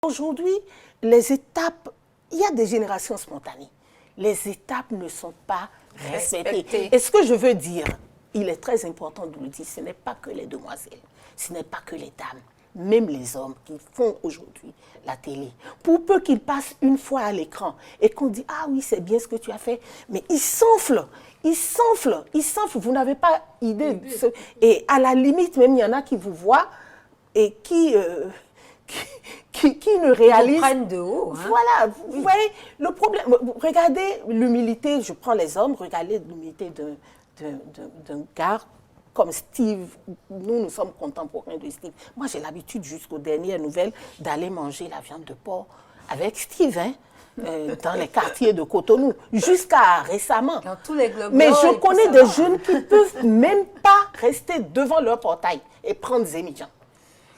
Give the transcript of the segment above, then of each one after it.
Aujourd'hui, les étapes, il y a des générations spontanées. Les étapes ne sont pas respectées. Et ce que je veux dire, il est très important de le dire, ce n'est pas que les demoiselles, ce n'est pas que les dames, même les hommes qui font aujourd'hui la télé. Pour peu qu'ils passent une fois à l'écran et qu'on dit « Ah oui, c'est bien ce que tu as fait », mais ils s'enflent, vous n'avez pas idée. De ce... Et à la limite, même il y en a qui vous voient et qui ne réalisent... Ils prennent de haut. Hein. Voilà, vous voyez, le problème... Regardez l'humilité, je prends les hommes, regardez l'humilité d'un gars comme Steve. Nous sommes contemporains de Steve. Moi, j'ai l'habitude, jusqu'aux dernières nouvelles, d'aller manger la viande de porc avec Steve, hein, dans les quartiers de Cotonou, jusqu'à récemment. Dans tous les globes. Mais je connais des jeunes qui ne peuvent même pas rester devant leur portail et prendre Zémidjan.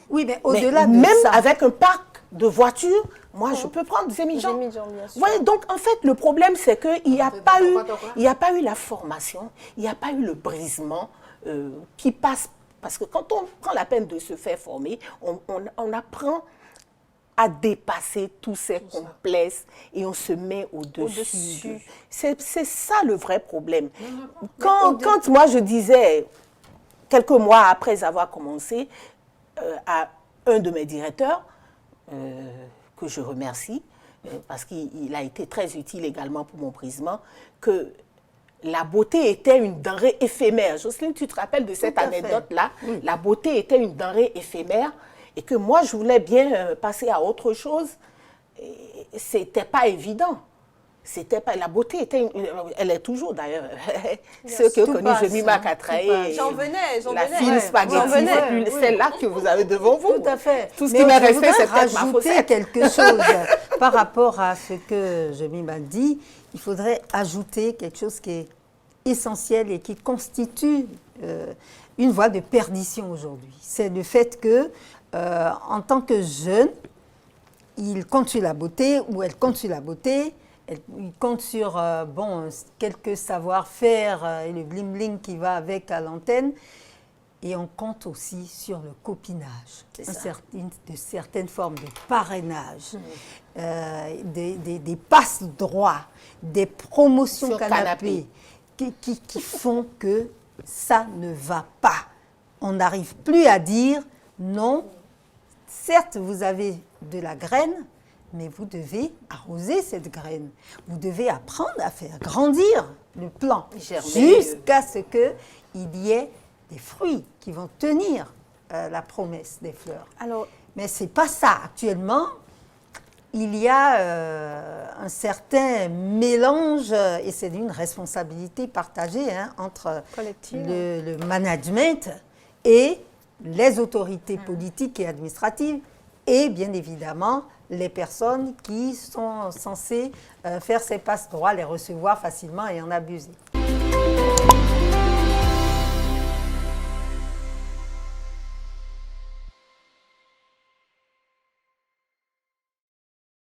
Oui, mais au-delà de même ça... Même avec un parc de voitures, moi, je peux prendre Zémidjan. Bien sûr. Ouais, donc, en fait, le problème, c'est qu'il n'y a pas eu la formation, il n'y a pas eu le brisement qui passe. Parce que quand on prend la peine de se faire former, on apprend à dépasser tous ces complexes et on se met au-dessus. C'est ça le vrai problème. Quand moi, je disais, quelques mois après avoir commencé, à un de mes directeurs, que je remercie, parce qu'il a été très utile également pour mon brisement, que la beauté était une denrée éphémère. Jocelyne, tu te rappelles de cette anecdote-là? Oui. La beauté était une denrée éphémère et que moi, je voulais bien passer à autre chose. Ce n'était pas évident. La beauté était, elle est toujours d'ailleurs. Ceux qui ont connu Jemima Katraé, la fine spaghetti, celle-là que vous avez devant vous. Tout à fait. Tout ce qui m'est resté, c'est peut-être ma faussette. Quelque chose par rapport à ce que Jemima dit. Il faudrait ajouter quelque chose qui est essentiel et qui constitue une voie de perdition aujourd'hui. C'est le fait que, en tant que jeune, il compte sur la beauté ou elle compte sur la beauté. Il compte sur quelques savoir-faire et le bling-bling qui va avec à l'antenne. Et on compte aussi sur le copinage, de certaines formes de parrainage, des passe-droits, des promotions canapés qui font que ça ne va pas. On n'arrive plus à dire non, certes vous avez de la graine, mais vous devez arroser cette graine. Vous devez apprendre à faire grandir le plant jusqu'à ce qu'il y ait des fruits qui vont tenir la promesse des fleurs. Mais ce n'est pas ça. Actuellement, il y a un certain mélange, et c'est une responsabilité partagée entre le management et les autorités politiques et administratives, et bien évidemment les personnes qui sont censées faire ces passe-droits, les recevoir facilement et en abuser.